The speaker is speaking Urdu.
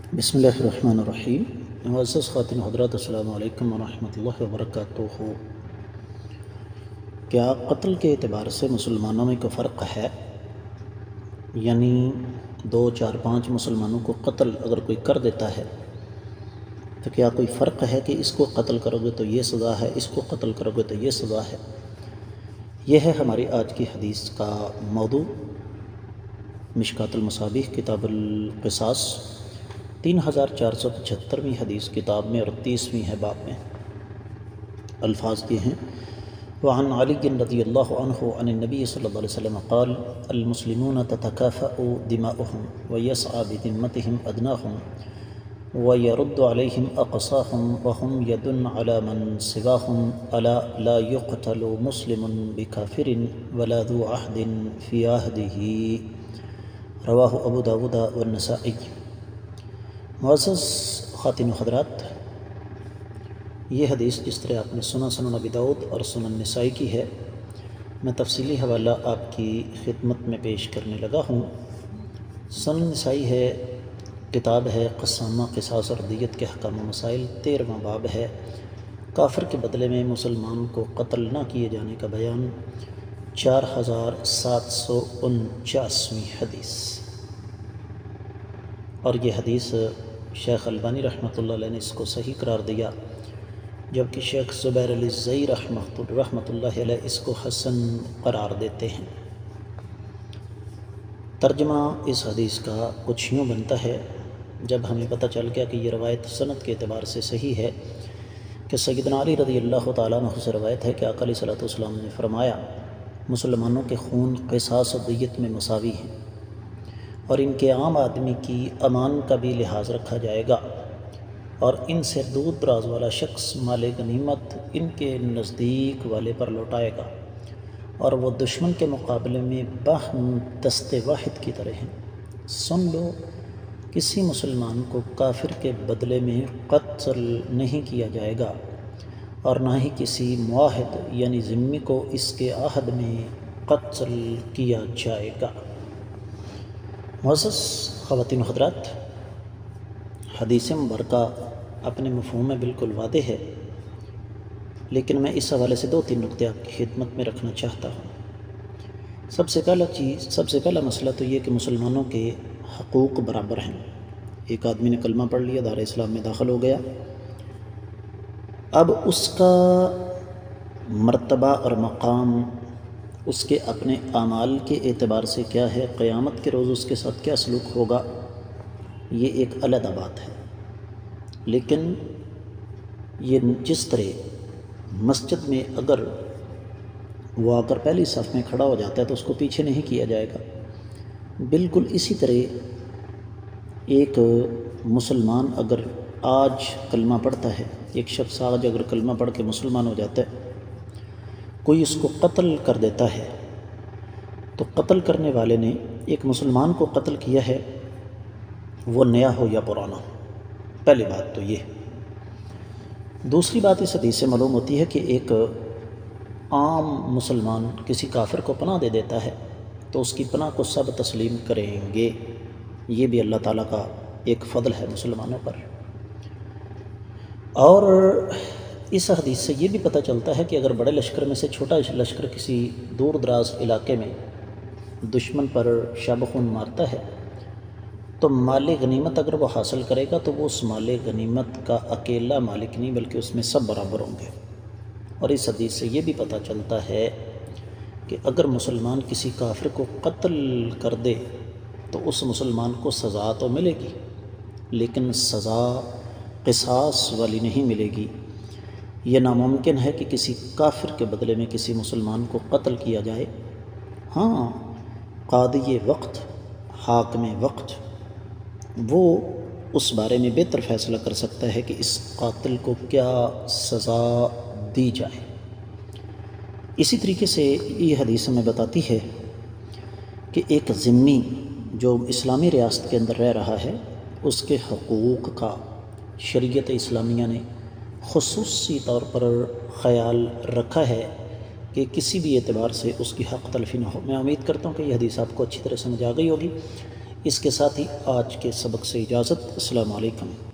بسم اللہ الرحمن الرحیم۔ معزز خواتین حضرات، السلام علیکم ورحمۃ اللہ وبرکاتہ۔ کیا قتل کے اعتبار سے مسلمانوں میں کوئی فرق ہے؟ یعنی 2 4 5 مسلمانوں کو قتل اگر کوئی کر دیتا ہے تو کیا کوئی فرق ہے کہ اس کو قتل کرو گے تو یہ سزا ہے، اس کو قتل کرو گے تو یہ سزا ہے؟ یہ ہے ہماری آج کی حدیث کا موضوع۔ مشکوٰۃ المصابیح کتاب القصاص 3475ویں حدیث کتاب میں اور 30ویں ہے باب میں۔ الفاظ یہ ہیں: وعن علی رضی اللہ عنہ عن النبی صلی اللہ علیہ وسلم قال المسلمون تتكافأ دماؤهم ويسعى بذمتهم أدناهم ويرد عليهم أقصاهم وهم يد على من سواهم ألا لا يقتل مسلم بكافر ولا ذو عهد في عهده رواہ ابو داود والنسائی۔ معزز خواتین و حضرات، یہ حدیث جس طرح آپ نے سنن ابی داؤد اور سنن نسائی کی ہے، میں تفصیلی حوالہ آپ کی خدمت میں پیش کرنے لگا ہوں۔ سنن نسائی ہے، کتاب ہے قسامہ قصاص اور دیت کے احکام و مسائل، 13واں باب ہے کافر کے بدلے میں مسلمان کو قتل نہ کیے جانے کا بیان، 4749ویں حدیث۔ اور یہ حدیث شیخ البانی رحمۃ اللہ علیہ نے اس کو صحیح قرار دیا، جبکہ شیخ زبیر علی زئی رحمۃ اللہ علیہ اس کو حسن قرار دیتے ہیں۔ ترجمہ اس حدیث کا کچھ یوں بنتا ہے: جب ہمیں پتہ چل گیا کہ یہ روایت سند کے اعتبار سے صحیح ہے کہ سیدنا علی رضی اللہ تعالیٰ عنہ سے روایت ہے کہ آقا علیہ الصلوۃ والسلام نے فرمایا، مسلمانوں کے خون قصاص و دیت میں مساوی ہیں، اور ان کے عام آدمی کی امان کا بھی لحاظ رکھا جائے گا، اور ان سے دور دراز والا شخص مال غنیمت ان کے نزدیک والے پر لوٹائے گا، اور وہ دشمن کے مقابلے میں باہم دست واحد کی طرح ہیں۔ سن لو، کسی مسلمان کو کافر کے بدلے میں قتل نہیں کیا جائے گا، اور نہ ہی کسی معاہد یعنی ذمہ کو اس کے عہد میں قتل کیا جائے گا۔ معزز خواتین و حضرات، حدیث مبارکہ اپنے مفہوم میں بالکل واضح ہے، لیکن میں اس حوالے سے 2 3 نقطے آپ کی خدمت میں رکھنا چاہتا ہوں۔ سب سے پہلا مسئلہ تو یہ کہ مسلمانوں کے حقوق برابر ہیں۔ ایک آدمی نے کلمہ پڑھ لیا، دار اسلام میں داخل ہو گیا، اب اس کا مرتبہ اور مقام اس کے اپنے اعمال کے اعتبار سے کیا ہے، قیامت کے روز اس کے ساتھ کیا سلوک ہوگا، یہ ایک علیحدہ بات ہے۔ لیکن یہ جس طرح مسجد میں اگر وہ آ کر پہلی صف میں کھڑا ہو جاتا ہے تو اس کو پیچھے نہیں کیا جائے گا، بالکل اسی طرح ایک مسلمان اگر آج کلمہ پڑھتا ہے، ایک شخص آج اگر کلمہ پڑھ کے مسلمان ہو جاتا ہے، کوئی اس کو قتل کر دیتا ہے، تو قتل کرنے والے نے ایک مسلمان کو قتل کیا ہے، وہ نیا ہو یا پرانا ہو، پہلی بات تو یہ۔ دوسری بات اس حدیث سے معلوم ہوتی ہے کہ ایک عام مسلمان کسی کافر کو پناہ دے دیتا ہے تو اس کی پناہ کو سب تسلیم کریں گے، یہ بھی اللہ تعالیٰ کا ایک فضل ہے مسلمانوں پر۔ اور اس حدیث سے یہ بھی پتہ چلتا ہے کہ اگر بڑے لشکر میں سے چھوٹا لشکر کسی دور دراز علاقے میں دشمن پر شب خون مارتا ہے تو مال غنیمت اگر وہ حاصل کرے گا تو وہ اس مال غنیمت کا اکیلا مالک نہیں بلکہ اس میں سب برابر ہوں گے۔ اور اس حدیث سے یہ بھی پتہ چلتا ہے کہ اگر مسلمان کسی کافر کو قتل کر دے تو اس مسلمان کو سزا تو ملے گی، لیکن سزا قصاص والی نہیں ملے گی۔ یہ ناممکن ہے کہ کسی کافر کے بدلے میں کسی مسلمان کو قتل کیا جائے۔ ہاں، قاضی وقت، حاکم وقت، وہ اس بارے میں بہتر فیصلہ کر سکتا ہے کہ اس قاتل کو کیا سزا دی جائے۔ اسی طریقے سے یہ حدیث ہمیں بتاتی ہے کہ ایک ذمہ جو اسلامی ریاست کے اندر رہ رہا ہے، اس کے حقوق کا شریعت اسلامیہ نے خصوصی طور پر خیال رکھا ہے کہ کسی بھی اعتبار سے اس کی حق تلفی نہ ہو۔ میں امید کرتا ہوں کہ یہ حدیث آپ کو اچھی طرح سمجھ آ گئی ہوگی۔ اس کے ساتھ ہی آج کے سبق سے اجازت۔ السلام علیکم۔